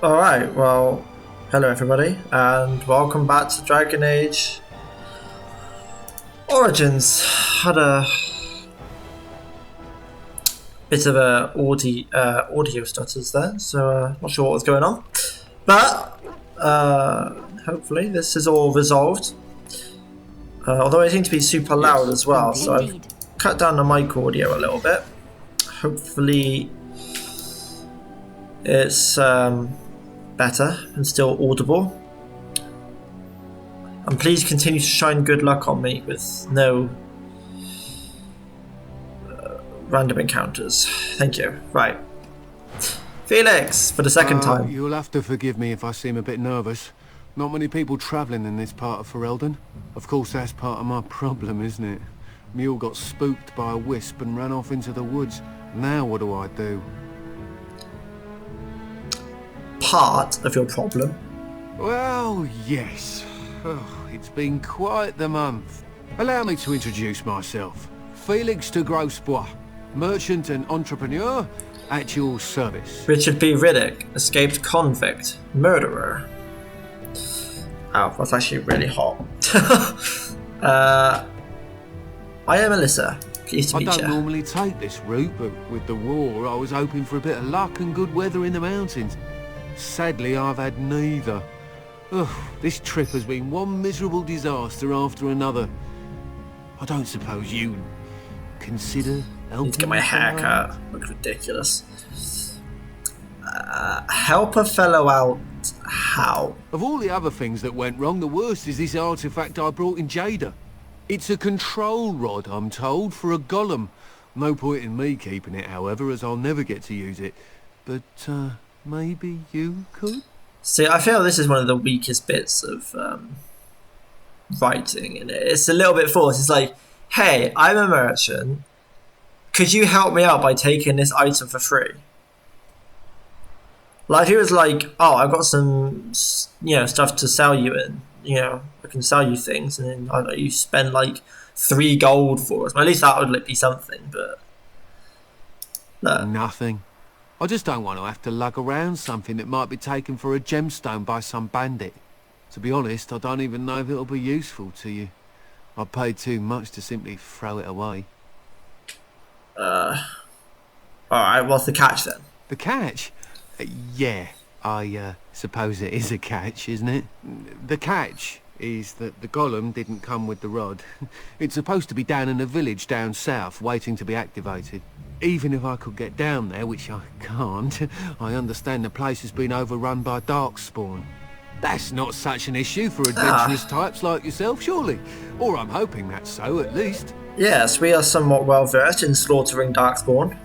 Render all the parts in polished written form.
Alright, well, hello everybody, and welcome back to Dragon Age Origins. Had a bit of audio stutters there, so not sure what was going on. But hopefully this is all resolved. Although I seem to be super loud as well, so I've cut down the mic audio a little bit. Hopefully it's better and still audible. And please continue to shine good luck on me with no random encounters. Thank you. Right. Felix, for the second time. You'll have to forgive me if I seem a bit nervous. Not many people travelling in this part of Ferelden. Of course, that's part of my problem, isn't it? Mule got spooked by a wisp and ran off into the woods. Now what do I do? Part of your problem? Well, yes. Oh, it's been quite the month. Allow me to introduce myself. Felix de Grosbois, merchant and entrepreneur at your service. Richard B. Riddick, escaped convict, murderer. Oh, that's actually really hot. I am Elissa. Pleased to meet you. I don't normally take this route, but with the war, I was hoping for a bit of luck and good weather in the mountains. Sadly, I've had neither. Ugh, this trip has been one miserable disaster after another. I don't suppose you consider helping? Need to get my hair cut. Looks ridiculous. Help a fellow out. How? Of all the other things that went wrong, the worst is this artifact I brought in Jada. It's a control rod, I'm told, for a golem. No point in me keeping it, however, as I'll never get to use it. But, maybe you could? See, I feel this is one of the weakest bits of writing in it. It's a little bit forced. It's like, hey, I'm a merchant. Could you help me out by taking this item for free? Like, he was like, oh, I've got some, stuff to sell you in. I can sell you things, and then I don't know, you spend like 3 gold for us. Well, at least that would be something, but no. Nothing. I just don't want to have to lug around something that might be taken for a gemstone by some bandit. To be honest, I don't even know if it'll be useful to you. I paid too much to simply throw it away. Alright, what's the catch then? The catch? Yeah, I suppose it is a catch, isn't it? The catch is that the golem didn't come with the rod. It's supposed to be down in a village down south, waiting to be activated. Even if I could get down there, which I can't, I understand the place has been overrun by darkspawn. That's not such an issue for adventurous types like yourself, surely? Or I'm hoping that's so, at least. Yes, we are somewhat well versed in slaughtering darkspawn.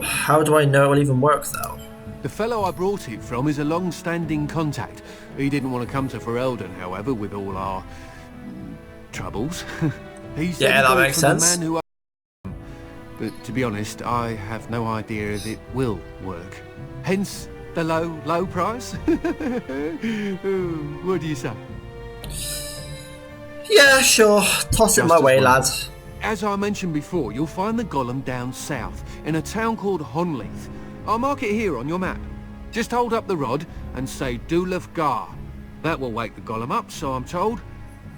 How do I know it will even work, though? The fellow I brought it from is a long-standing contact. He didn't want to come to Ferelden, however, with all our troubles. He said yeah, that makes sense. Man who but to be honest, I have no idea if it will work. Hence the low price. What do you say? Yeah, sure. Toss it my way, lad. As I mentioned before, you'll find the golem down south, in a town called Honleith. I'll mark it here on your map. Just hold up the rod and say Dulaf Gar. That will wake the golem up, so I'm told.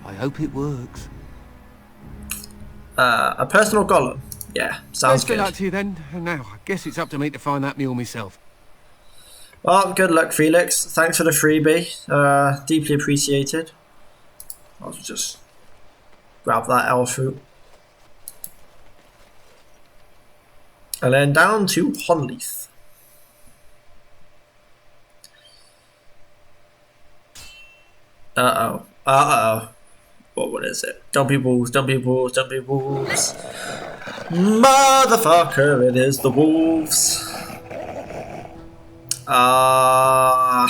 I hope it works. A personal golem? Yeah, sounds good. Good luck to you then. Now, I guess it's up to me to find that mule myself. Well, good luck, Felix. Thanks for the freebie. Deeply appreciated. I'll just grab that elf fruit. And then down to Honleith. Uh-oh. Uh-oh. What is it? Don't be wolves, don't be wolves, don't be wolves. Motherfucker, it is the wolves. I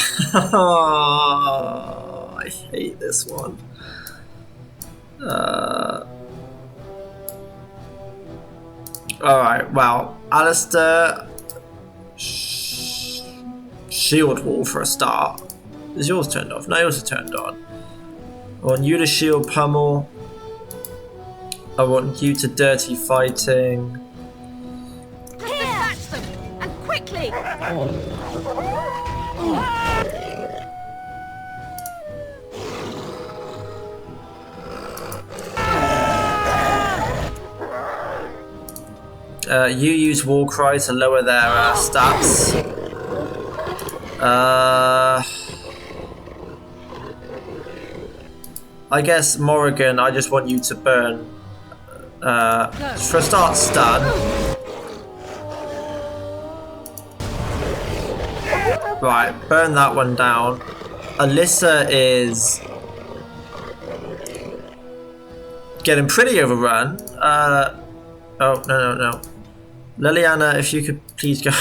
hate this one. Alright, well, Alistair, shield wall for a start. Is yours turned off? No, yours is turned on. I want you to shield pummel. I want you to dirty fighting. Catch them! You use war cry to lower their stats. I guess Morrigan, I just want you to burn. For a start, stun. Right, burn that one down. Elissa is getting pretty overrun. Oh, no. Liliana, if you could please go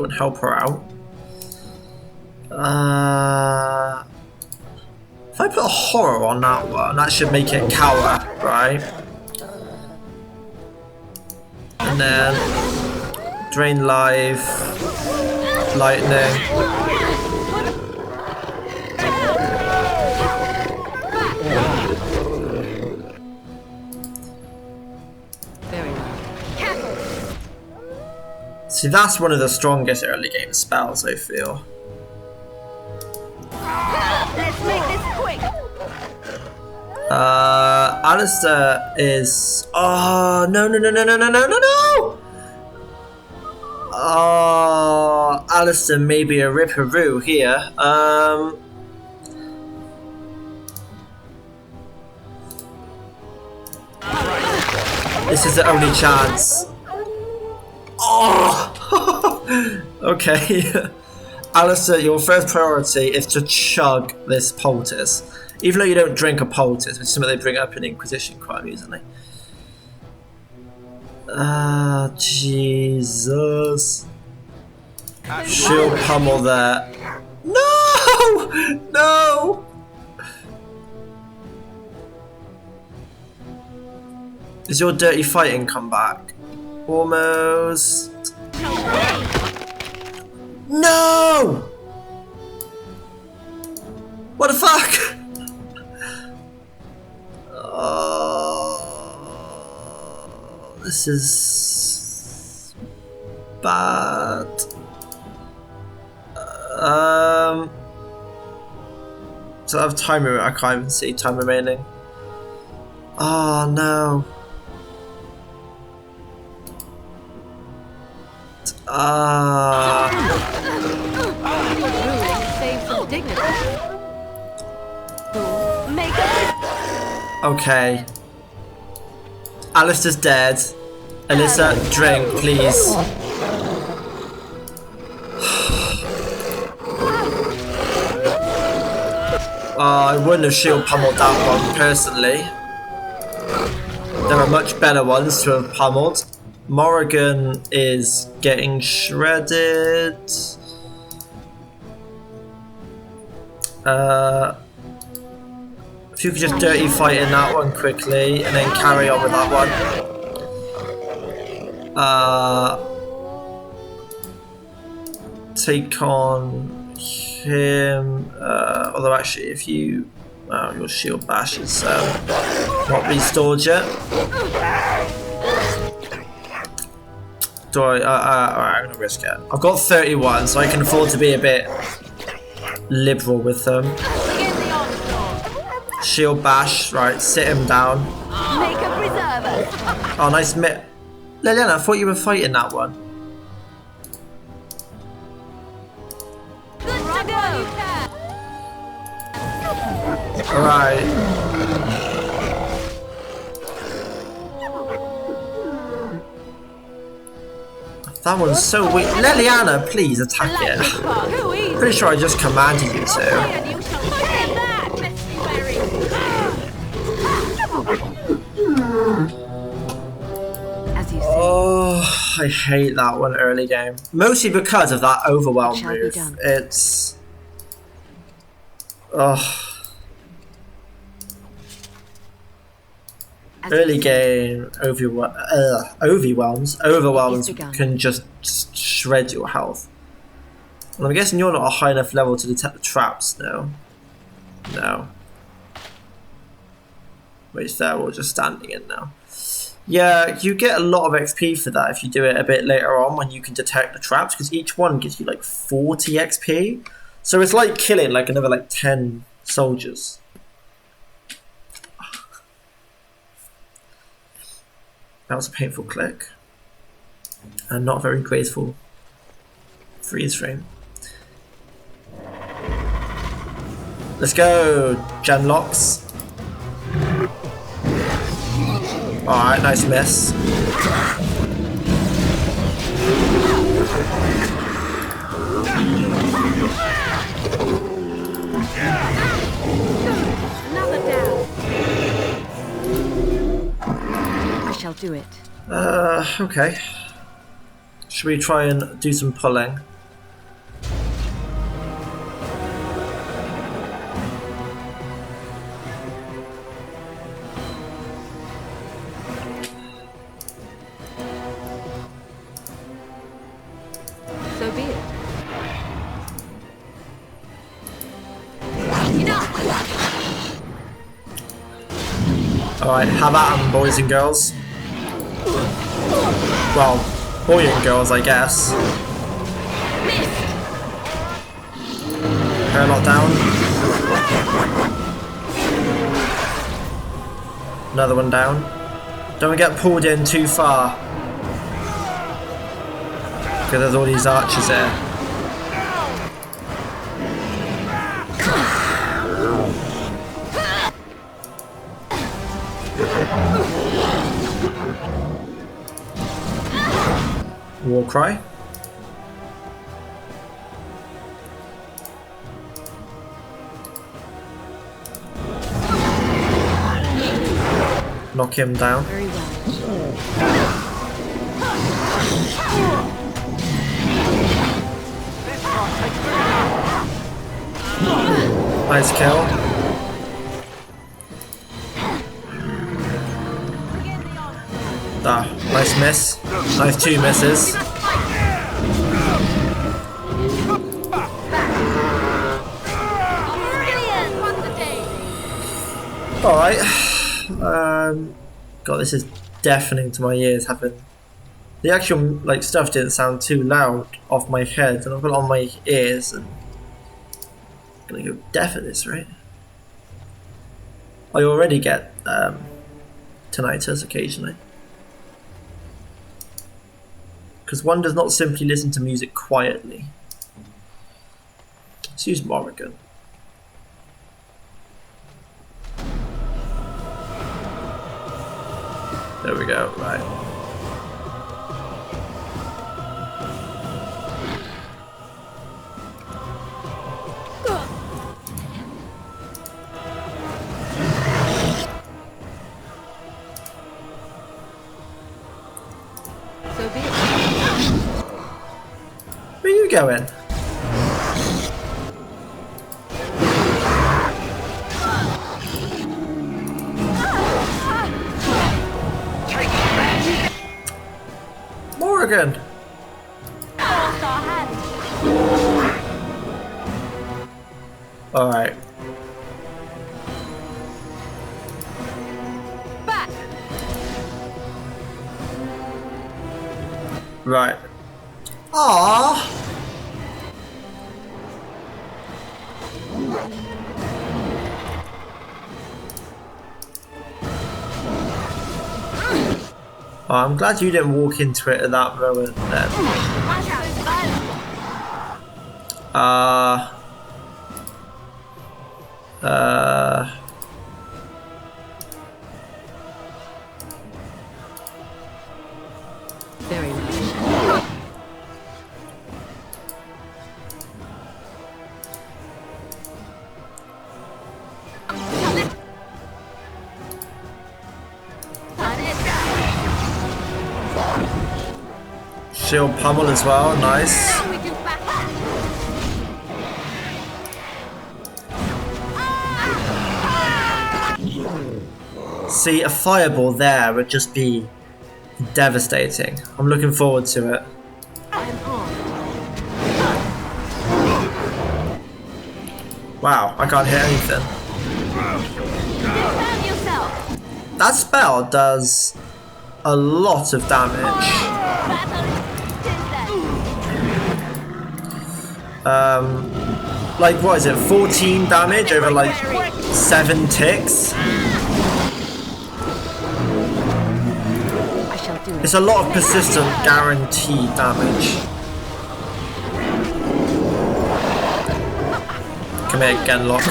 and help her out. If I put a horror on that one, that should make it cower, right? And then drain life, lightning. See, that's one of the strongest early game spells, I feel. Let's make this quick. Alistair is. Oh, no. Oh, Alistair may be a ripperoo here. This is the only chance. Oh! Okay. Alistair, your first priority is to chug this poultice. Even though you don't drink a poultice, which is something they bring up in Inquisition quite amusingly. Ah, Jesus. Shield pummel there. No! No! Is your dirty fighting come back? Almost. No! What the fuck? Oh, this is bad. So I have time. I can't even see time remaining. Oh no. Okay. Alistair's dead. Elissa, drink, please. I wouldn't have shield pummeled that one, personally. There are much better ones to have pummeled. Morrigan is getting shredded. If you could just dirty fight in that one quickly and then carry on with that one. Take on him. Although actually, if you, your shield bash is not restored yet. Alright, I'm gonna risk it. I've got 31, so I can afford to be a bit liberal with them. Shield bash, right, sit him down. Make a preserver. Oh, nice mitt. Liliana, I thought you were fighting that one. Good to go. Alright. That one's so weak. Liliana, please attack it. Pretty sure I just commanded you to. Oh, I hate that one early game. Mostly because of that overwhelm move. It's... Early game overwhelms can just shred your health. And I'm guessing you're not a high enough level to detect the traps, no? No. Wait, there, we're just standing in now. Yeah, you get a lot of XP for that if you do it a bit later on when you can detect the traps, because each one gives you like 40 XP. So it's like killing like another like 10 soldiers. That was a painful click. And not a very graceful freeze frame. Let's go, Genlocks. Alright, nice miss. Another down. I shall do it. Okay. Should we try and do some pulling? So be it. Alright, have at 'em, boys and girls. Well, boy and girls, I guess. Airlock down. Another one down. Don't get pulled in too far. Because there's all these archers here. War cry. Knock him down. Very well. Nice kill. Ah, nice miss. Nice 2 misses. Alright. God, this is deafening to my ears. Having the actual like stuff didn't sound too loud off my head, and I've got it on my ears, and I'm gonna go deaf at this, right? I already get tinnitus occasionally, because one does not simply listen to music quietly. Let's use Morrigan. There we go, right. So be it. Where are you going? Morrigan! Alright. Back. Right. Aww! Oh, I'm glad you didn't walk into it at that moment then. Very well. Shield pummel as well, nice. We do back. See, a fireball there would just be devastating. I'm looking forward to it. I am armed. Wow, I can't hit anything. Defend yourself. That spell does a lot of damage. Like, what is it? 14 damage over like 7 ticks? I shall do it. It's a lot of persistent guaranteed damage. Come here, Genlock.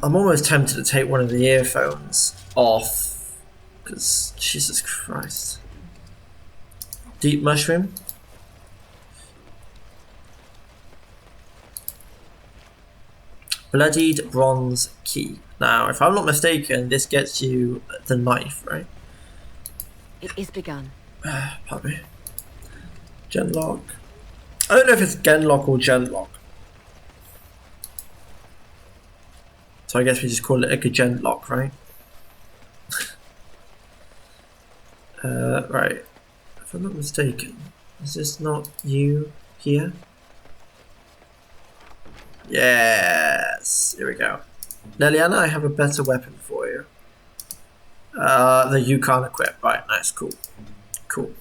I'm almost tempted to take one of the earphones off, because Jesus Christ. Deep mushroom. Bloodied bronze key. Now, if I'm not mistaken, this gets you the knife, right? It is begun. Pardon me. Genlock. I don't know if it's Genlock or Genlock. So I guess we just call it a Genlock, right? Right. If I'm not mistaken, is this not you here? Yes. Here we go. Leliana, I have a better weapon for you. That you can't equip. Right, nice, cool. Cool.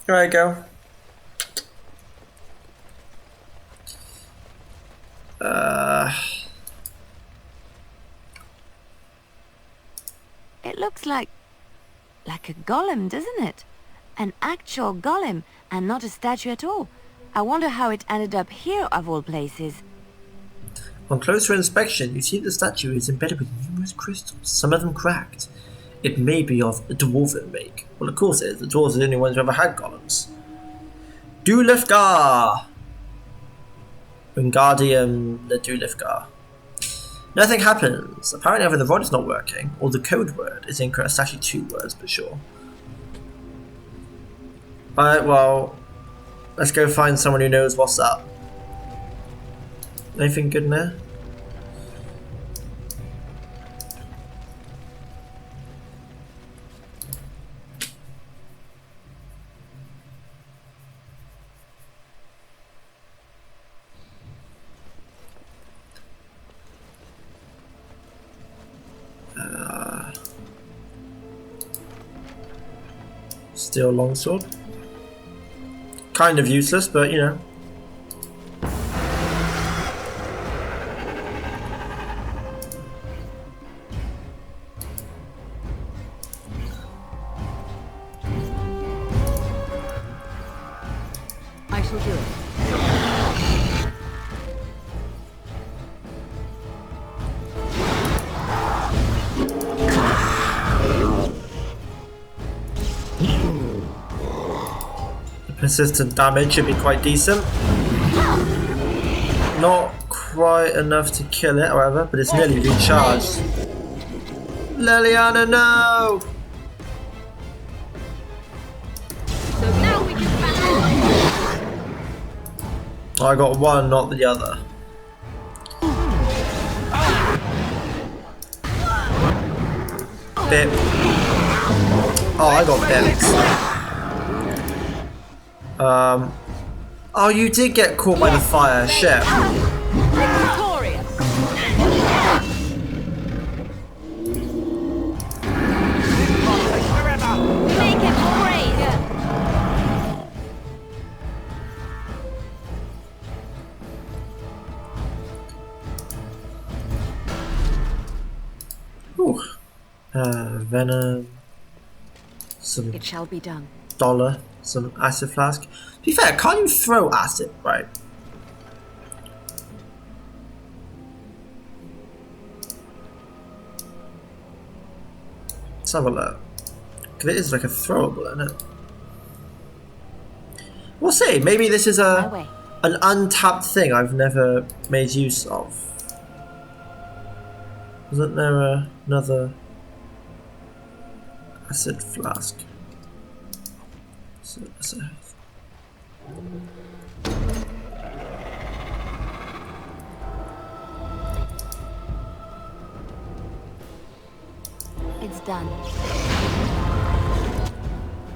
Here I go. It looks like a golem, doesn't it? An actual golem, and not a statue at all. I wonder how it ended up here, of all places. On closer inspection, you see the statue is embedded with numerous crystals, some of them cracked. It may be of a dwarven make. Well, of course it is. The dwarves are the only ones who ever had golems. Dulifgar! Wingardium the Dulifgar. Nothing happens. Apparently either the rod is not working, or the code word is incorrect. It's actually 2 words, but sure. Alright, well, let's go find someone who knows what's up. Anything good in there? Steel longsword. Kind of useless, but you know. I shall do it. Persistent damage should be quite decent. Not quite enough to kill it, however, but it's nearly recharged. Leliana, no! So now we can battle. I got one, not the other. Bip. Oh, I got bips. Oh, you did get caught by the fire. Shit. Victorious. Make it great! Ooh. Venom. Some It shall be done. dollar. Some acid flask. To be fair, can't you throw acid, right? Let's have a look. Because it is like a throwable, isn't it? We'll see. Maybe this is My way. an untapped thing I've never made use of. Wasn't there another acid flask? So. It's done.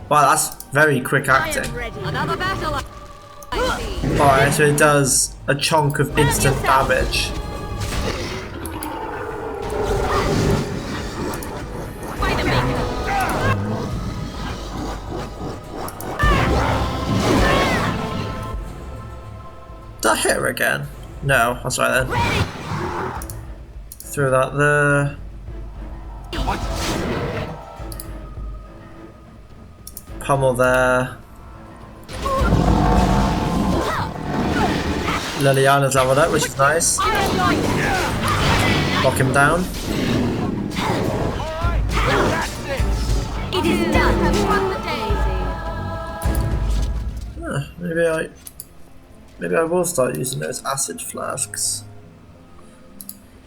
Wow, that's very quick I acting. am ready. Another battle. I see. Alright, so it does a chunk of instant damage. By the maker. Did I hit her again? No, that's right then. Throw that there. Pummel there. Liliana's leveled up, which is nice. Lock him down. It is done. Have won the daisy. Maybe I will start using those acid flasks.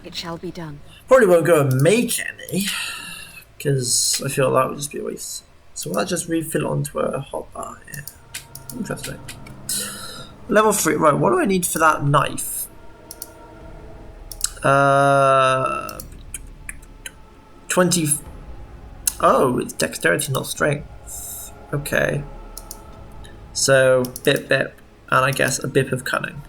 It shall be done. Probably won't go and make any, because I feel that would just be a waste. So will I just refill onto a hot bar here? Interesting. Level 3, right, what do I need for that knife? 20. Oh, it's dexterity, not strength. Okay. So, bip, and I guess a bip of cunning.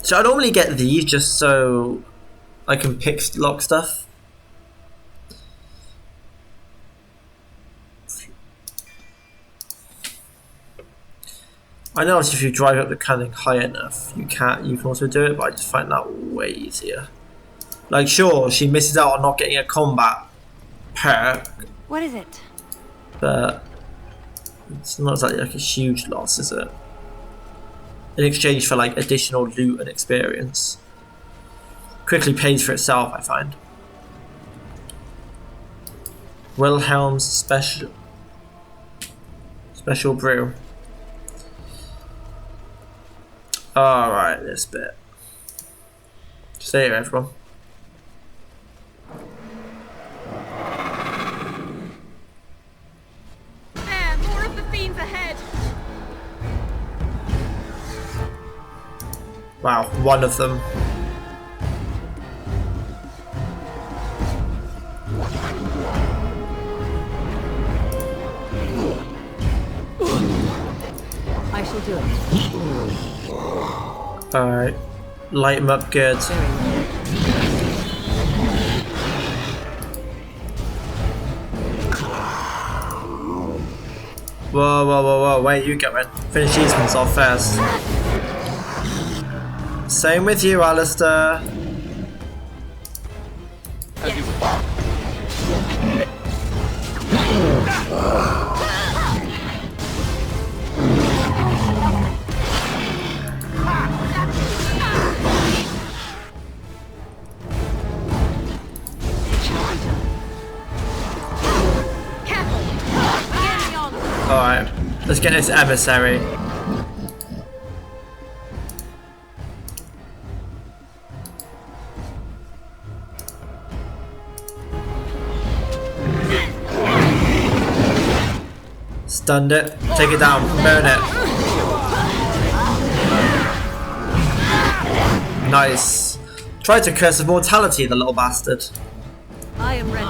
So I normally get these just so I can pick lock stuff. I know if you drive up the cunning high enough, you can also do it, but I just find that way easier. Like, sure, she misses out on not getting a combat perk, What is it? but it's not exactly like a huge loss, is it? In exchange for like additional loot and experience. Quickly pays for itself, I find. Wilhelm's special brew. Alright, this bit. Stay here, everyone. There, more of the fiends ahead. Wow, one of them. I shall do it. Alright. Light him up good. Whoa, where you going? Finish these ones off first. Same with you, Alistair. Alright, let's get this emissary. Stunned it. Take it down. Burn it. Nice. Tried to curse of mortality, the little bastard. I am ready.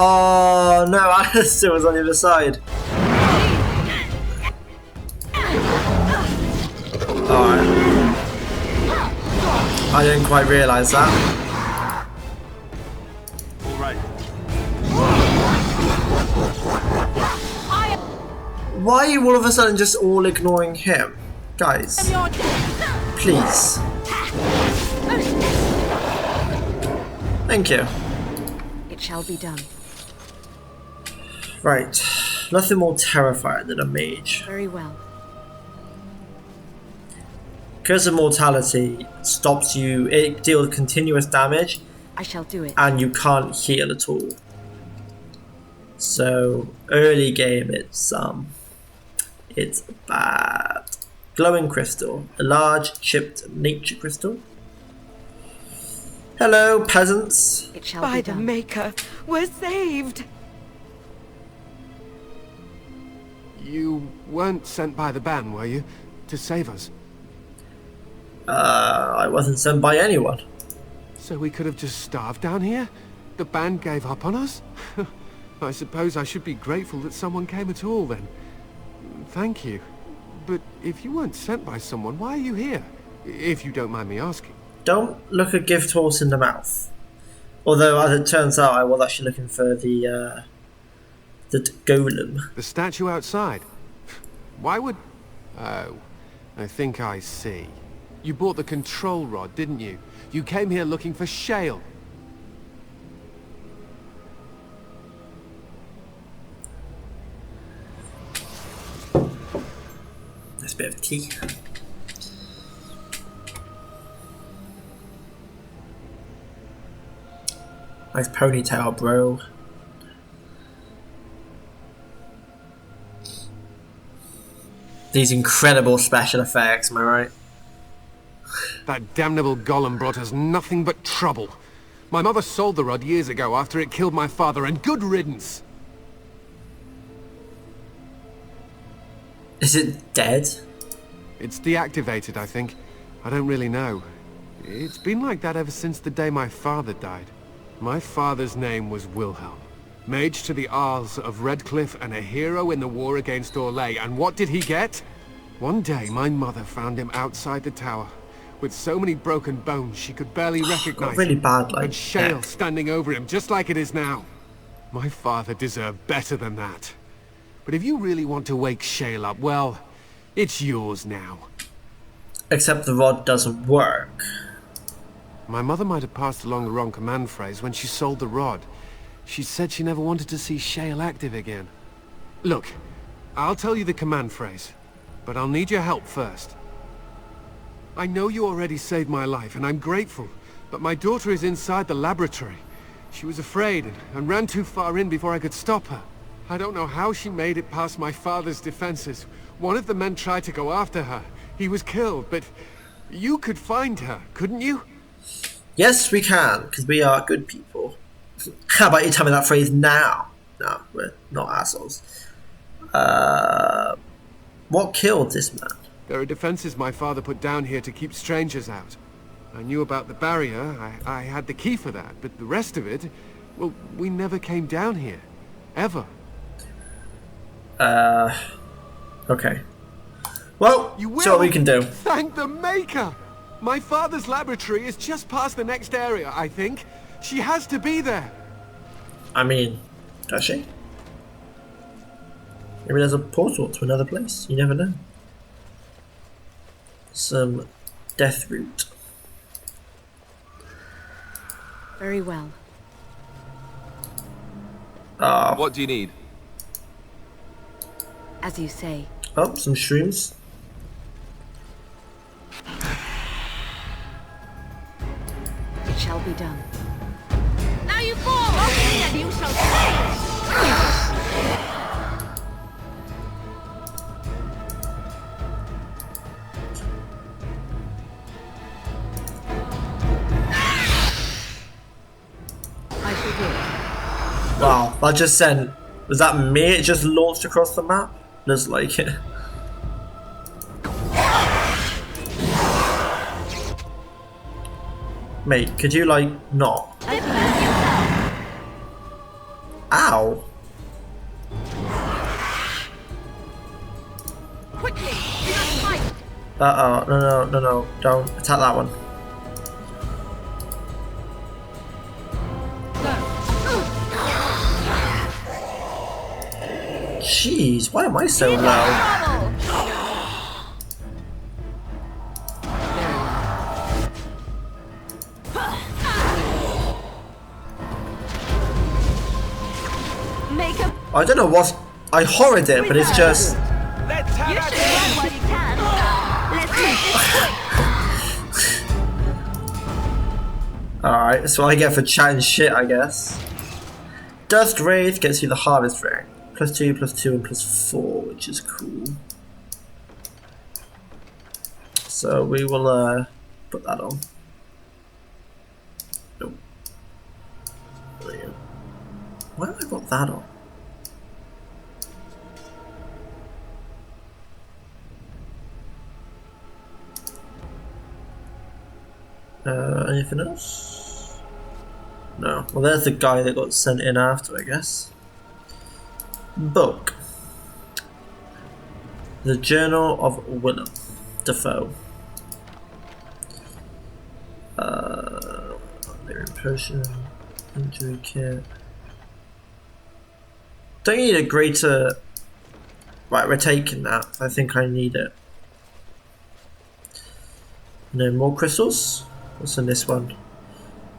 Oh no, Alistair was on the other side. Alright. I didn't quite realise that. Alright. Why are you all of a sudden just all ignoring him? Guys. Please. Thank you. It shall be done. Right. Nothing more terrifying than a mage. Very well. Curse of Mortality stops you, it deals continuous damage I shall do it. and you can't heal at all. So early game it's bad. Glowing crystal, a large chipped nature crystal. Hello, peasants. It shall By be the done. Maker, we're saved. You weren't sent by the ban, were you? To save us? I wasn't sent by anyone. So we could have just starved down here? The band gave up on us? I suppose I should be grateful that someone came at all then. Thank you. But if you weren't sent by someone, why are you here? If you don't mind me asking. Don't look a gift horse in the mouth. Although, as it turns out, I was actually looking for the golem. The statue outside? Why would... Oh, I think I see. You bought the control rod, didn't you? You came here looking for shale. Nice bit of tea. Nice ponytail, bro. These incredible special effects, am I right? That damnable golem brought us nothing but trouble. My mother sold the rod years ago after it killed my father, and good riddance. Is it dead? It's deactivated, I think. I don't really know. It's been like that ever since the day my father died. My father's name was Wilhelm. Mage to the Isles of Redcliffe and a hero in the war against Orlais. And what did he get? One day, my mother found him outside the tower, with so many broken bones she could barely recognize really him. bad, like, And shale death. standing over him, just like it is now. My father deserved better than that. But if you really want to wake Shale up, well, it's yours now. Except the rod doesn't work. My mother might have passed along the wrong command phrase when she sold the rod. She said she never wanted to see Shale active again. Look, I'll tell you the command phrase, but I'll need your help first. I know you already saved my life, and I'm grateful, but my daughter is inside the laboratory. She was afraid and ran too far in before I could stop her. I don't know how she made it past my father's defenses. One of the men tried to go after her. He was killed, but you could find her, couldn't you? Yes, we can, because we are good people. How about you tell me that phrase now? No, we're not assholes. What killed this man? There are defenses my father put down here to keep strangers out. I knew about the barrier, I had the key for that, but the rest of it, well, we never came down here. Ever. Okay. Well, You will? see what we can do. Thank the Maker! My father's laboratory is just past the next area, I think. She has to be there. I mean, does she? Maybe there's a portal to another place. You never know. Some death route. Very well. What do you need? As you say. Oh, some shrooms. It shall be done. Now you fall! Okay, and you shall stay! I forgive. Wow, that just sent. Was that me? It just launched across the map? Looks like it. Mate, could you like not? Ow! Quickly! We must fight! No, don't attack that one. Jeez, why am I so low? Trouble! Make a... I don't know what. I horrid it, but it's just. You should run while you can! Let's make this quick! Alright, that's what I get for chatting shit, I guess. Dust Wraith gets you the Harvest Ring. +2, +2, and +4, which is cool. So we will put that on. Why have I got that on? Anything else? No. Well, there's the guy that got sent in after, I guess. Book. The Journal of Willem Dafoe. Their potion, injury kit. Don't you need a greater. Right, we're taking that. I think I need it. No more crystals. What's in this one?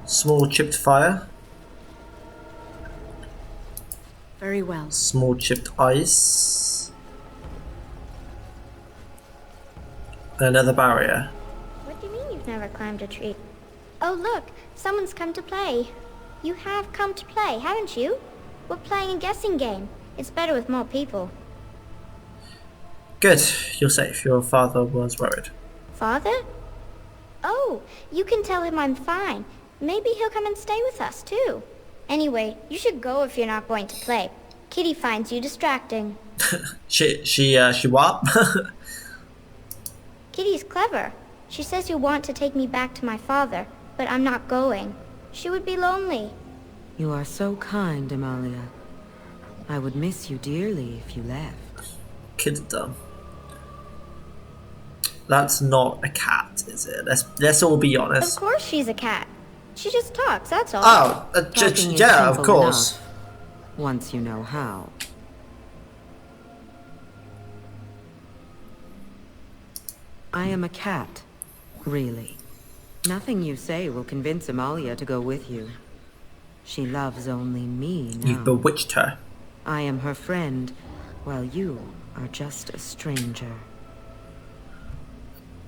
Small chipped fire. Very well. Small chipped ice. Another barrier. What do you mean you've never climbed a tree? Oh look, someone's come to play. You have come to play, haven't you? We're playing a guessing game. It's better with more people. Good, you're safe. Your father was worried. Father? Oh, you can tell him I'm fine. Maybe he'll come and stay with us too. Anyway, you should go if you're not going to play. Kitty finds you distracting. She what? Kitty's clever. She says you want to take me back to my father, but I'm not going. She would be lonely. You are so kind, Amalia. I would miss you dearly if you left. Kid's dumb. That's not a cat, is it? Let's all be Of honest. course she's a cat. She just talks, that's all. Oh, Talking is yeah, of simple course. enough, once you know how. I am a cat, really. Nothing you say will convince Amalia to go with you. She loves only me now. You've bewitched her. I am her friend, while you are just a stranger.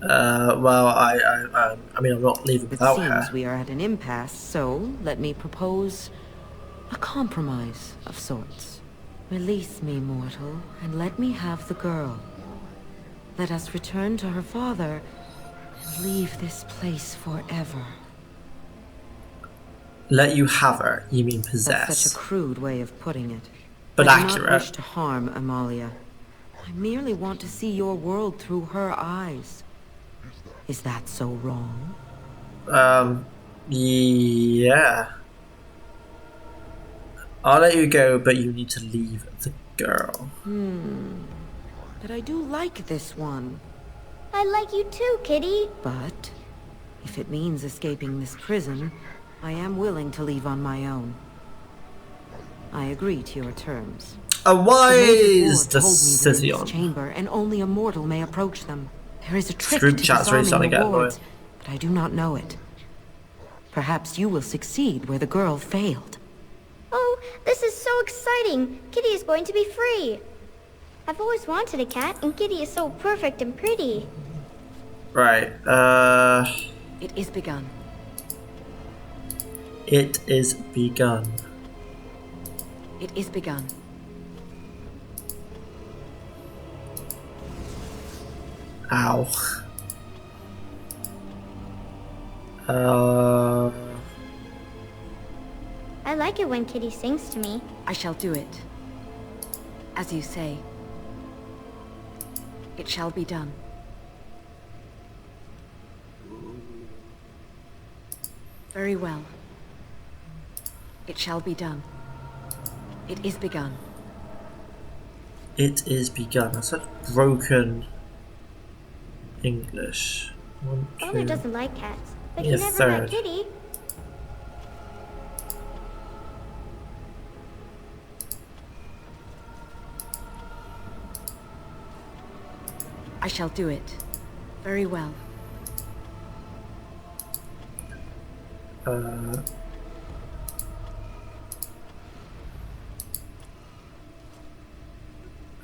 Well, I mean, I'm not leaving It without seems her. we are at an impasse, so let me propose a compromise of sorts. Release me, mortal, and let me have the girl. Let us return to her father and leave this place forever. Let you have her, you mean That's possess. such a crude way of putting it. But I do not accurate. wish to harm Amalia. I merely want to see your world through her eyes. Is that so wrong? Yeah. I'll let you go, but you need to leave the girl. But I do like this one. I like you too, Kitty. But if it means escaping this prison, I am willing to leave on my own. I agree to your terms. Why The Major is Ward the told me they're in this Scythian? chamber, and only a mortal may approach them. There is a trick Group to chat's really disarming starting to the get wards, annoying. but I do not know it. Perhaps you will succeed where the girl failed. Oh, this is so exciting. Kitty is going to be free. I've always wanted a cat, and Kitty is so perfect and pretty. Right, It is begun. it is begun. It is begun. Ow. I like it when Kitty sings to me. I shall do it. As you say. It shall be done. Very well. It shall be done. It is begun. It is begun. That's such broken English. One, Father two. doesn't like cats, but he Yeah, never third. met Kitty. I shall do it. Very well.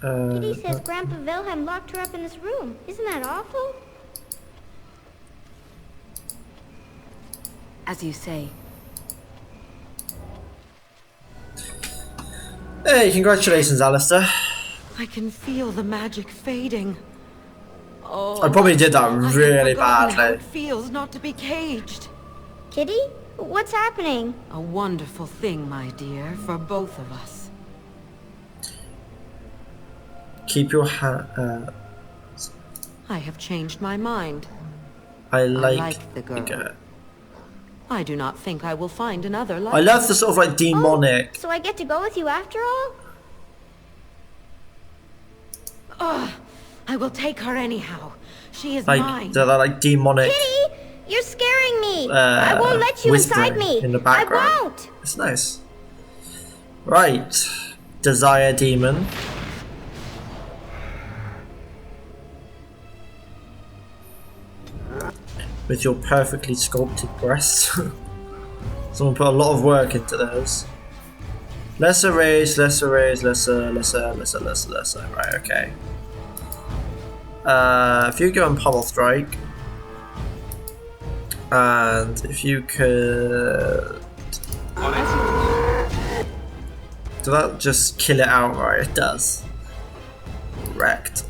Kitty says Grandpa Wilhelm locked her up in this room. Isn't that awful? As you say. Hey, congratulations, Alistair. I can feel the magic fading. Oh, I probably did that I had really forgotten how badly. it feels not to be caged. Kitty? What's happening? A wonderful thing, my dear, for both of us. Keep your I have changed my mind. I like the girl. I do not think I will find another like I love the sort of like demonic. So I get to go with you after all? I will take her anyhow. She is Like mine. that like demonic. Kitty, you're scaring me. I won't let you inside me. In the background. I won't. It's nice. Right, desire demon. With your perfectly sculpted breasts. Someone put a lot of work into those. Lesser raise, lesser raise, lesser. Right, okay. If you go on Pummel Strike, and if you could... Does that just kill it outright? It does. Wrecked.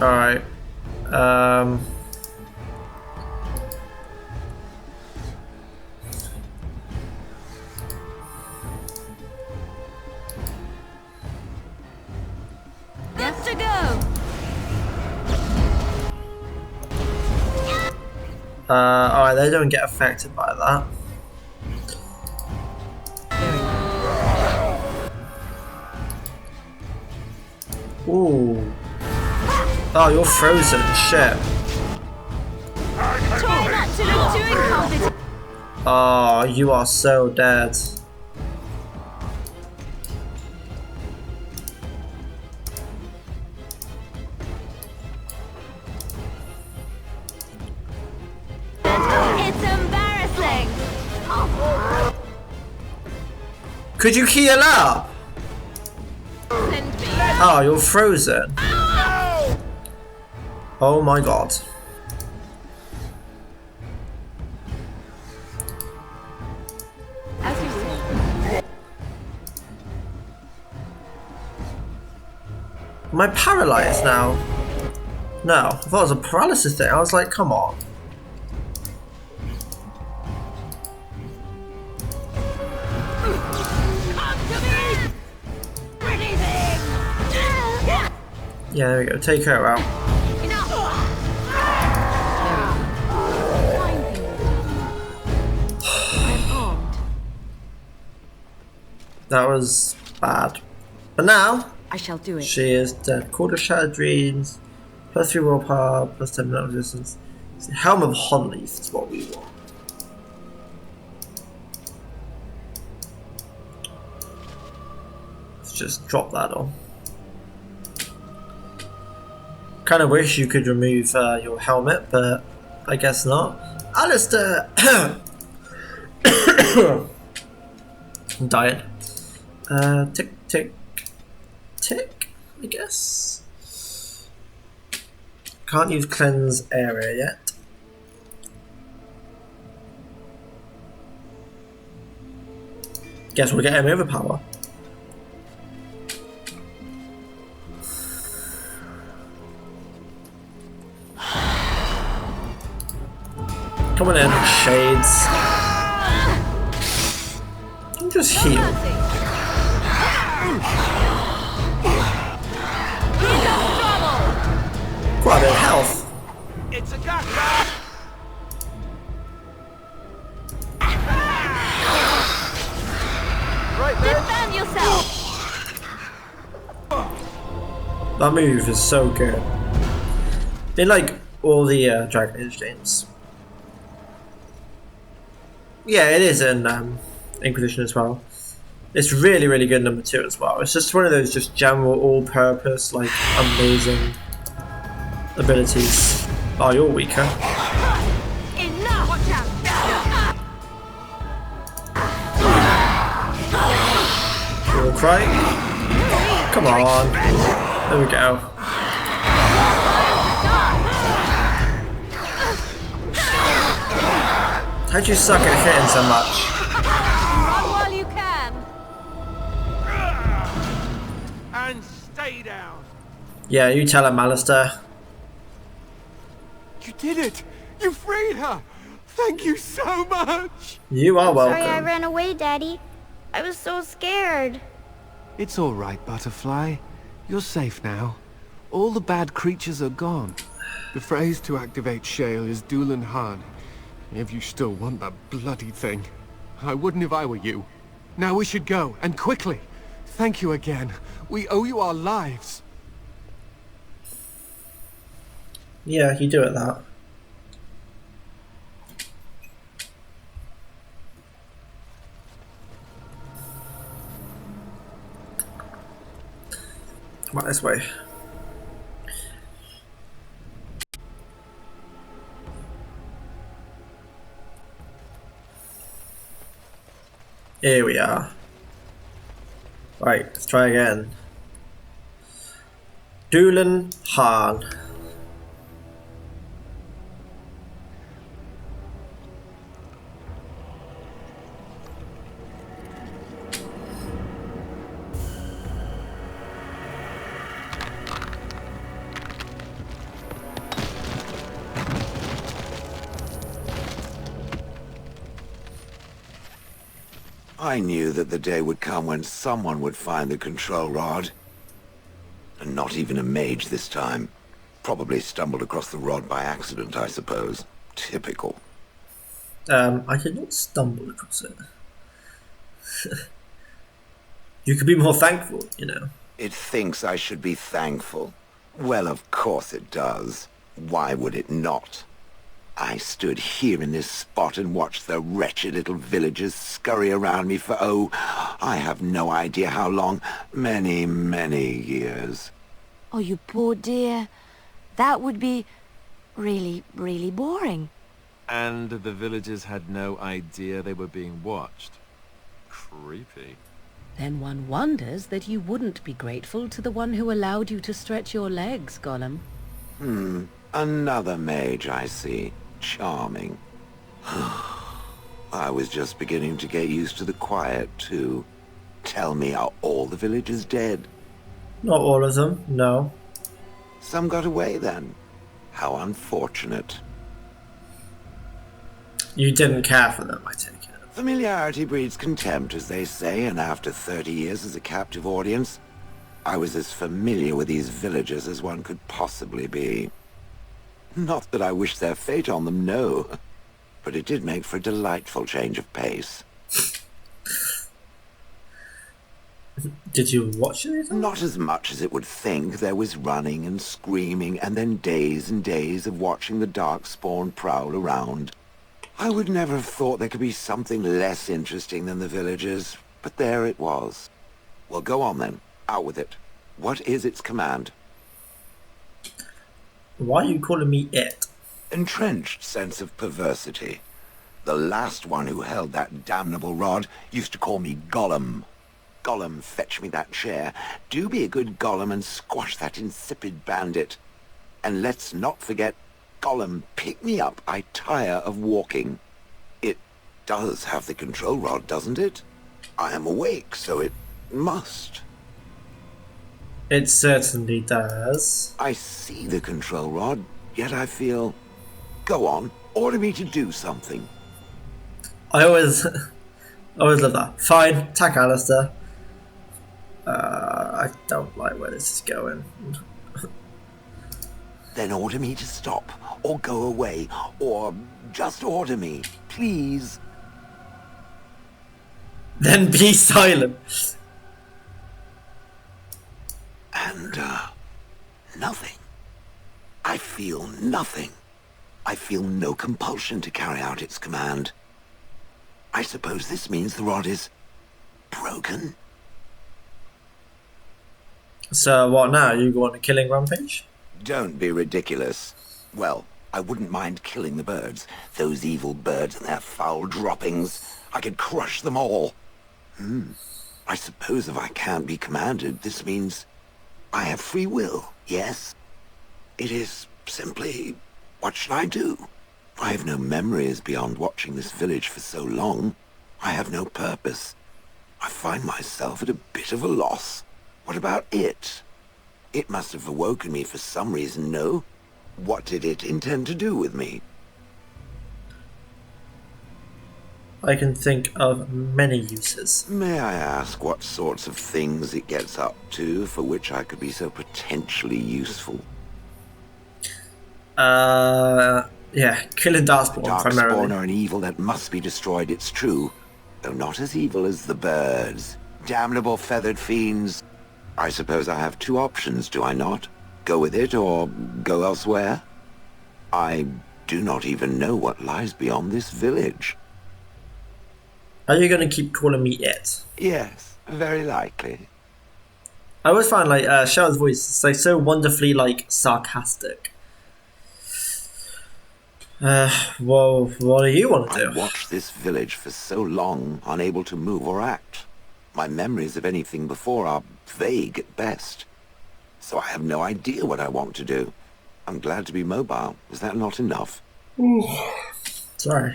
Alright. Good to go. Alright, they don't get affected by that. Ooh. Oh, you're frozen. Shit. Try not to look too incompetent. Oh, you are so dead. It's embarrassing. Could you heal up? Oh, you're frozen. Oh my god. As you say. Am I paralyzed now? No, I thought it was a paralysis thing. I was like, come on. Yeah, there we go. Take her out. That was bad. But now, I shall do it. she is dead. Quarter Shattered Dreams, +3 willpower, +10 minute resistance. Helm of Honleaf is what we want. Let's just drop that on. Kind of wish you could remove your helmet, but I guess not. Alistair! I'm dying. Tick, tick, tick, I guess. Can't use cleanse area yet. Guess we'll get him overpower. Come on in, shades. You just heal. Quite a bit of health. It's a gotcha. Right there. Defend yourself. That move is so good. In like all the Dragon Age games. Yeah, it is in Inquisition as well. It's really, really good in #2 as well. It's just one of those just general all-purpose, like, amazing abilities. Oh, you're weaker. Enough. Watch out. You'll cry. Come on. There we go. How'd you suck at hitting so much? Run while you can. down. Yeah, you tell him, Alistair. You did it! You freed her! Thank you so much! You are welcome. Sorry I ran away, Daddy. I was so scared. It's all right, Butterfly. You're safe now. All the bad creatures are gone. The phrase to activate Shale is Dulan Han. If you still want that bloody thing. I wouldn't if I were you. Now we should go, and quickly. Thank you again. We owe you our lives. Yeah, you do it that. Come on, this way. Here we are. Right, let's try again. Dulan Han. I knew that the day would come when someone would find the control rod. And not even a mage this time. Probably stumbled across the rod by accident, I suppose. Typical. I did not stumble across it. You could be more thankful, you know. It thinks I should be thankful. Well, of course it does. Why would it not? I stood here in this spot and watched the wretched little villagers scurry around me for, oh, I have no idea how long. Many, many years. Oh, you poor dear. That would be really, really boring. And the villagers had no idea they were being watched. Creepy. Then one wonders that you wouldn't be grateful to the one who allowed you to stretch your legs, Gollum. Another mage, I see. Charming. I was just beginning to get used to the quiet, too. Tell me, are all the villagers dead? Not all of them, no. Some got away, then. How unfortunate. You didn't care for them, I take it. Familiarity breeds contempt, as they say, and after 30 years as a captive audience, I was as familiar with these villagers as one could possibly be. Not that I wish their fate on them, no. But it did make for a delightful change of pace. Did you watch it? Not as much as it would think. There was running and screaming, and then days and days of watching the Darkspawn prowl around. I would never have thought there could be something less interesting than the villagers, but there it was. Well, go on then. Out with it. What is its command? Why are you calling me it? Entrenched sense of perversity. The last one who held that damnable rod used to call me Gollum. Gollum, fetch me that chair. Do be a good Gollum and squash that insipid bandit. And let's not forget, Gollum, pick me up. I tire of walking. It does have the control rod, doesn't it? I am awake, so it must. It certainly does. I see the control rod, yet I feel... Go on, order me to do something. I always love that. Fine, attack Alistair. I don't like where this is going. Then order me to stop, or go away, or just order me, please. Then be silent. And, nothing. I feel nothing. I feel no compulsion to carry out its command. I suppose this means the rod is broken. So what now? You go on a killing rampage? Don't be ridiculous. Well, I wouldn't mind killing the birds. Those evil birds and their foul droppings. I could crush them all. I suppose if I can't be commanded, this means I have free will, yes? It is simply, what should I do? I have no memories beyond watching this village for so long. I have no purpose. I find myself at a bit of a loss. What about it? It must have awoken me for some reason, no? What did it intend to do with me? I can think of many uses. May I ask what sorts of things it gets up to for which I could be so potentially useful? Yeah, killing Darkspawn primarily. Darkspawn are an evil that must be destroyed, it's true. Though not as evil as the birds. Damnable feathered fiends. I suppose I have two options, do I not? Go with it or go elsewhere? I do not even know what lies beyond this village. Are you going to keep calling me it? Yes, very likely. I always find like Cheryl's voice is like so wonderfully like sarcastic. Well, what do you want to do? I watched this village for so long, unable to move or act. My memories of anything before are vague at best. So I have no idea what I want to do. I'm glad to be mobile. Is that not enough? Sorry.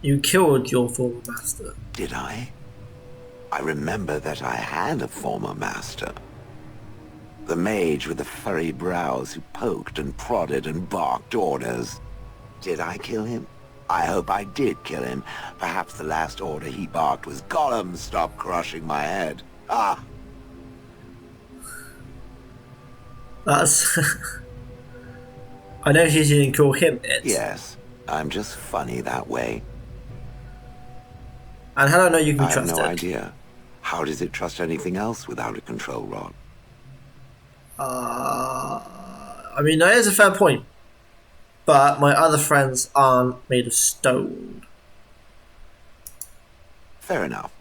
You killed your former master. Did I? I remember that I had a former master. The mage with the furry brows who poked and prodded and barked orders. Did I kill him? I hope I did kill him. Perhaps the last order he barked was, "Gollum, stop crushing my head." Ah! That's... I know you didn't call him it. Yes, I'm just funny that way. And how do I know you can I have trust no it? idea. How does it trust anything else without a control rod? I mean, that is a fair point. But my other friends aren't made of stone. Fair enough.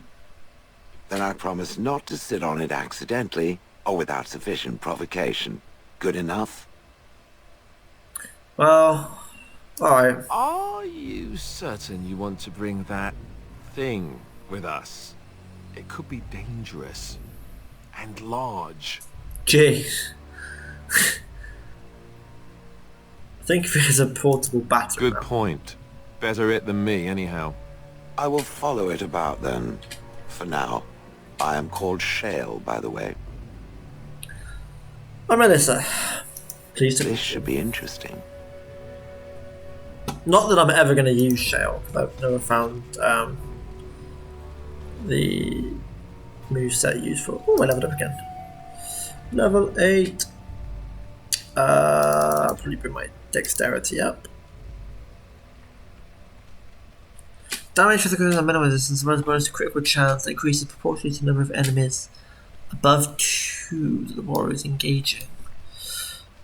Then I promise not to sit on it accidentally or without sufficient provocation. Good enough? Well, alright. Are you certain you want to bring that thing with us? It could be dangerous and large. Jeez. Think of it as a portable battering Good ram. point. Better it than me, anyhow. I will follow it about then. For now. I am called Shale, by the way. I'm Elissa. Pleased to This meet should you. be interesting. Not that I'm ever going to use Shale, because I've never found the moveset useful. Oh, I leveled up again. Level 8. Probably bring my dexterity up. Damage for the critical minimum resistance runs bonus to critical chance that increases proportionally to the number of enemies above 2 that the warrior is engaging.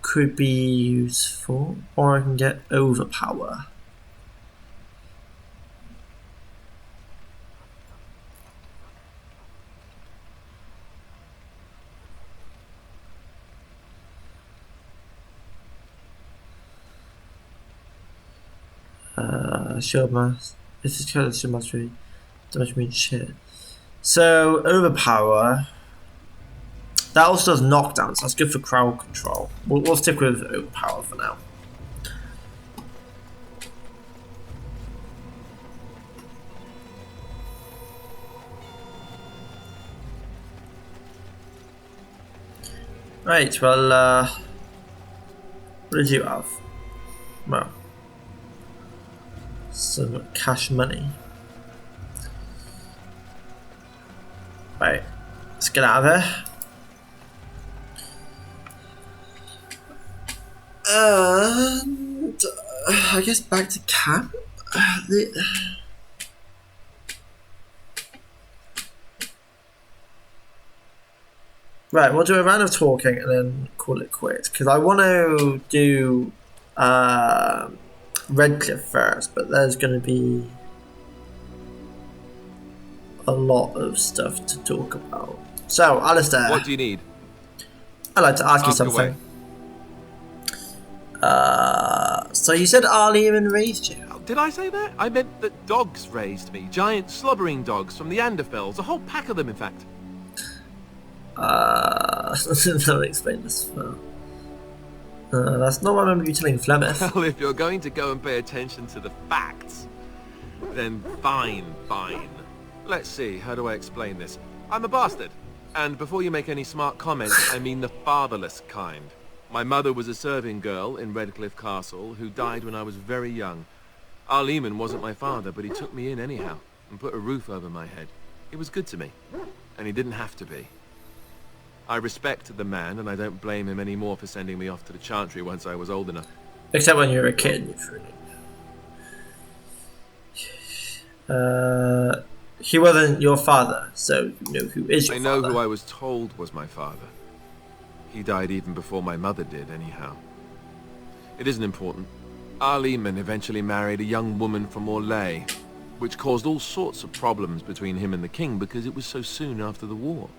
Could be useful, or I can get overpower. Shield mass. This is kind of shield mastery. Damage means shit. So overpower. That also does knockdown, so that's good for crowd control. We'll stick with overpower for now. Right, well, what did you have? Well, some cash money. Right, let's get out of here. And I guess back to camp. Right, we'll do a round of talking and then call it quits. Because I want to do Redcliffe first, but there's going to be a lot of stuff to talk about. So, Alistair, What do you need? I'd like to ask you Ask away. something. So you said Arlian raised you? Oh, did I say that? I meant that dogs raised me. Giant slobbering dogs from the Anderfells. A whole pack of them, in fact. Let me explain this. That's not what I remember you telling Flemeth. Well, if you're going to go and pay attention to the facts, then fine. Let's see, how do I explain this? I'm a bastard. And before you make any smart comments, I mean the fatherless kind. My mother was a serving girl in Redcliffe Castle who died when I was very young. Our Lehman wasn't my father, but he took me in anyhow and put a roof over my head. He was good to me, and he didn't have to be. I respect the man, and I don't blame him anymore for sending me off to the chantry once I was old enough. Except when you were a kid. He wasn't your father, so you know who is your father. I know who I was told was my father. He died even before my mother did, anyhow. It isn't important. Our Lehman eventually married a young woman from Orlais, which caused all sorts of problems between him and the king because it was so soon after the war.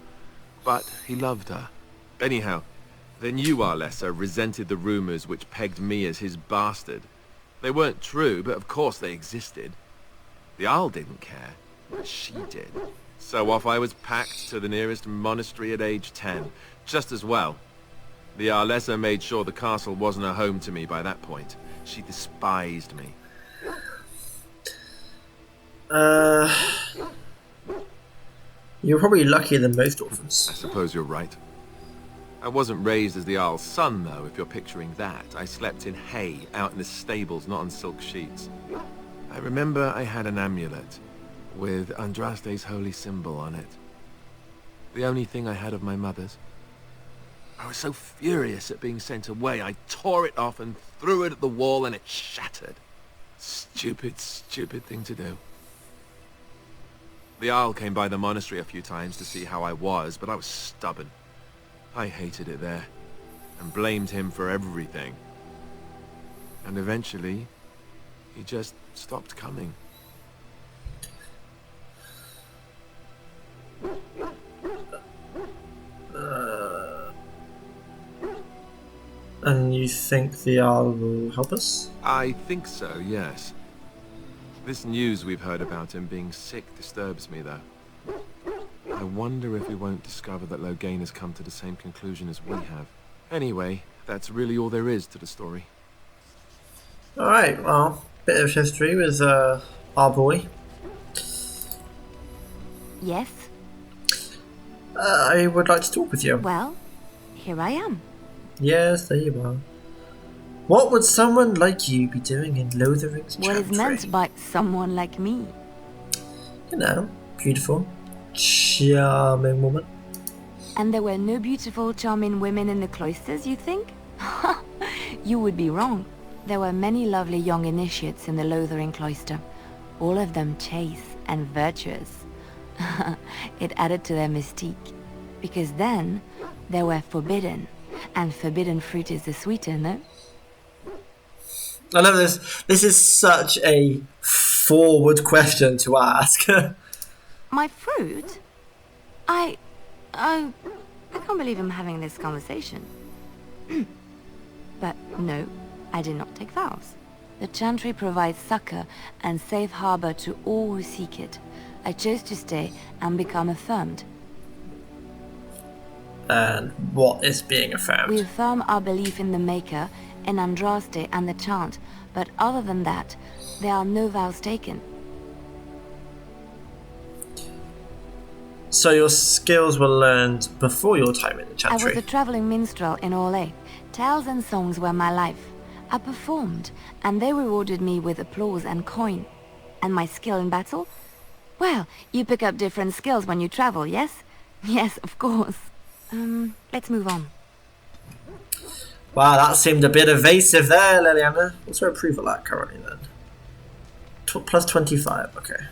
But he loved her. Anyhow, the new Elissa resented the rumors which pegged me as his bastard. They weren't true, but of course they existed. The Jarl didn't care, but she did. So off I was packed to the nearest monastery at age 10, just as well. The Elissa made sure the castle wasn't a home to me by that point. She despised me. You're probably luckier than most I orphans. suppose you're right. I wasn't raised as the Jarl's son, though, if you're picturing that. I slept in hay, out in the stables, not on silk sheets. I remember I had an amulet with Andraste's holy symbol on it. The only thing I had of my mother's. I was so furious at being sent away, I tore it off and threw it at the wall and it shattered. Stupid, stupid thing to do. The Jarl came by the monastery a few times to see how I was, but I was stubborn. I hated it there, and blamed him for everything. And eventually, he just stopped coming. And you think the Jarl will help us? I think so, yes. This news we've heard about him being sick disturbs me, though. I wonder if we won't discover that Loghain has come to the same conclusion as we have. Anyway, that's really all there is to the story. Alright, well, bit of history with our boy. Yes? I would like to talk with you. Well, here I am. Yes, there you are. What would someone like you be doing in Lothering's What is chantry? meant by someone like me? You know, beautiful, charming woman. And there were no beautiful, charming women in the cloisters, you think? You would be wrong. There were many lovely young initiates in the Lothering cloister, all of them chaste and virtuous. It added to their mystique, because then they were forbidden, and forbidden fruit is the sweeter, no? I love this. This is such a forward question to ask. My fruit? I can't believe I'm having this conversation. But no, I did not take vows. The chantry provides succor and safe harbor to all who seek it. I chose to stay and become affirmed. And what is being affirmed? We affirm our belief in the Maker, in Andraste and the chant, but other than that, there are no vows taken. So your skills were learned before your time in the I was chantry? a traveling minstrel in Orlais. Tales and songs were my life. I performed, and they rewarded me with applause and coin. And my skill in battle? Well, you pick up different skills when you travel, yes? Yes, of course. Let's move on. Wow, that seemed a bit evasive there, Liliana. What's her approval at currently then? Plus 25, okay.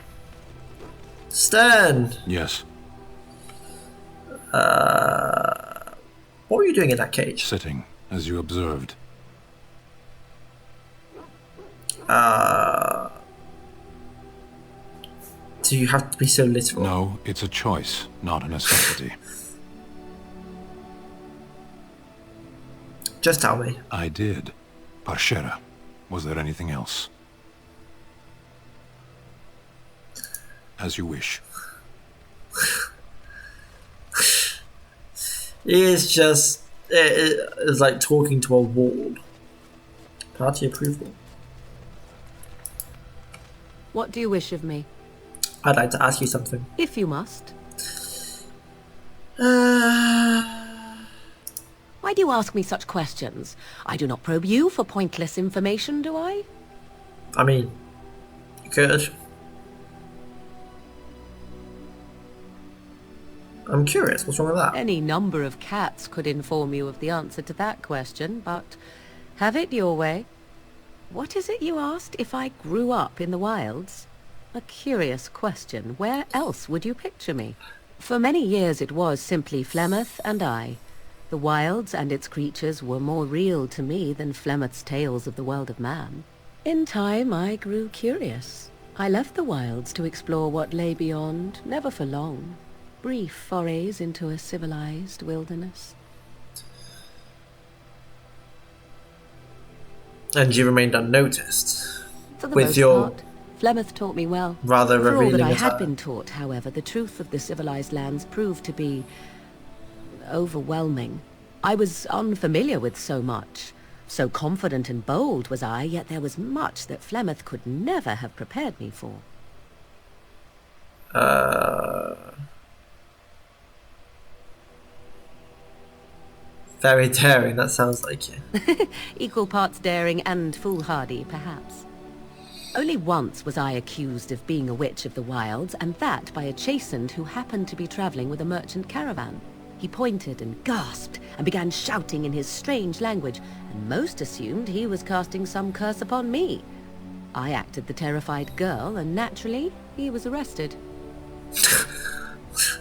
Stern! Yes, What were you doing in that cage? sitting, as you observed. Do you have to be so literal? No, it's a choice, not a necessity. Just tell me. I did. Parshera. Was there anything else? As you wish. It is like talking to a wall. Party approval. What do you wish of me? I'd like to ask you something. If you must. Why do you ask me such questions? I do not probe you for pointless information, do I? I mean, you could. I'm curious, what's wrong with that? Any number of cats could inform you of the answer to that question, but have it your way. What is it you asked if I grew up in the wilds? A curious question. Where else would you picture me? For many years it was simply Flemeth and I. The wilds and its creatures were more real to me than Flemeth's tales of the world of man. In time I grew curious. I left the wilds to explore what lay beyond, never for long. Brief forays into a civilized wilderness. And you remained unnoticed. For the with most your part, Flemeth taught me well. rather For all that revealing I had attire. been taught, however, the truth of the civilized lands proved to be overwhelming. I was unfamiliar with so much. So confident and bold was I, yet there was much that Flemeth could never have prepared me for. Very daring, that sounds like you. Equal parts daring and foolhardy, perhaps. Only once was I accused of being a witch of the wilds, and that by a chastened who happened to be traveling with a merchant caravan. He pointed and gasped, and began shouting in his strange language, and most assumed he was casting some curse upon me. I acted the terrified girl, and naturally, he was arrested.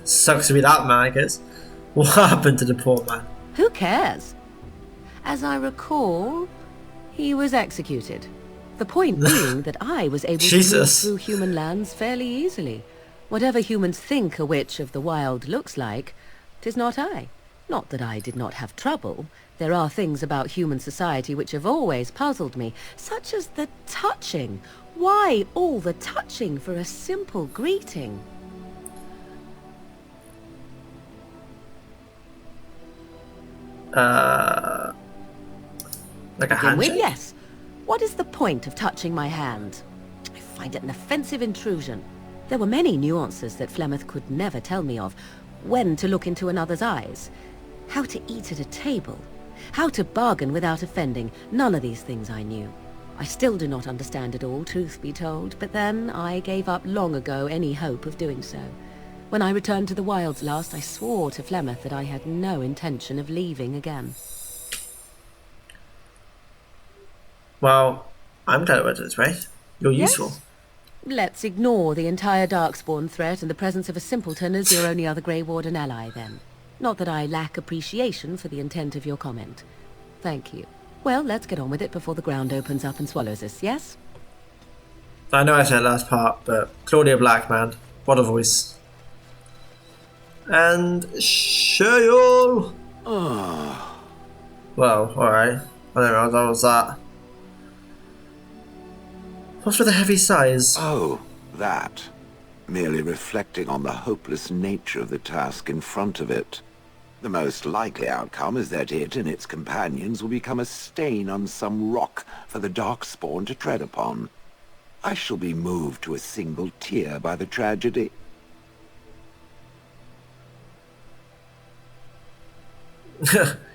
Sucks to be that man, I guess. What happened to the poor man? Who cares? As I recall, he was executed. The point being that I was able to move Jesus. through human lands fairly easily. Whatever humans think a witch of the wild looks like, 'tis not I. Not that I did not have trouble. There are things about human society which have always puzzled me, such as the touching. Why all the touching for a simple greeting? Like a Begin with, handshake? yes. What is the point of touching my hand? I find it an offensive intrusion. There were many nuances that Flemeth could never tell me of. When to look into another's eyes. How to eat at a table. How to bargain without offending. None of these things I knew. I still do not understand it all, truth be told, but then I gave up long ago any hope of doing so. When I returned to the wilds last, I swore to Flemeth that I had no intention of leaving again. Well, I'm glad it went this way. You're Yes? useful. Let's ignore the entire Darkspawn threat and the presence of a simpleton as your only other Grey Warden ally, then. Not that I lack appreciation for the intent of your comment. Thank you. Well, let's get on with it before the ground opens up and swallows us, yes? I know I said last part, but Claudia Blackman, what a voice. And Shayol. Well, alright. I don't know, that was that. What's with the heavy sighs? Oh, that. Merely reflecting on the hopeless nature of the task in front of it. The most likely outcome is that it and its companions will become a stain on some rock for the Darkspawn to tread upon. I shall be moved to a single tear by the tragedy.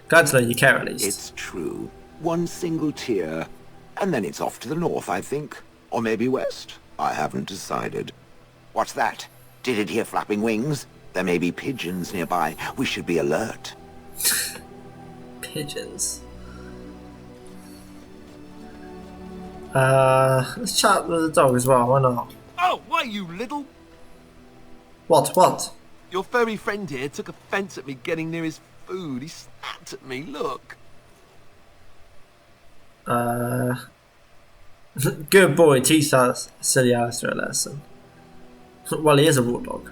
Glad to know you care at least. It's true. One single tear, and then it's off to the north, I think. Or maybe west. I haven't decided. What's that? Did it hear flapping wings? There may be pigeons nearby. We should be alert. Pigeons. Let's chat with the dog as well, why not? Oh, why, you little... What? Your furry friend here took offense at me getting near his food. He snapped at me, look. Good boy, teach that silly Alistair a lesson. Well, he is a raw dog.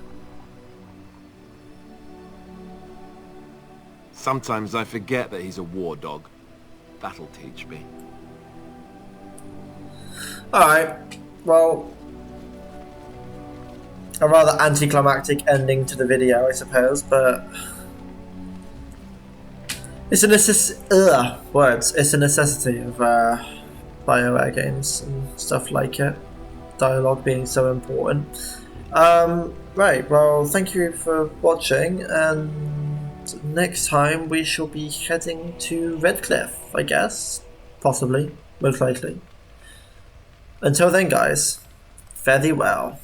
Sometimes I forget that he's a war dog. That'll teach me. Alright, well, a rather anticlimactic ending to the video, I suppose, but it's a It's a necessity of BioWare games and stuff like it. Dialogue being so important. Right, well, thank you for watching, and next time we shall be heading to Redcliffe, I guess. Possibly, most likely. Until then, guys, fare thee well.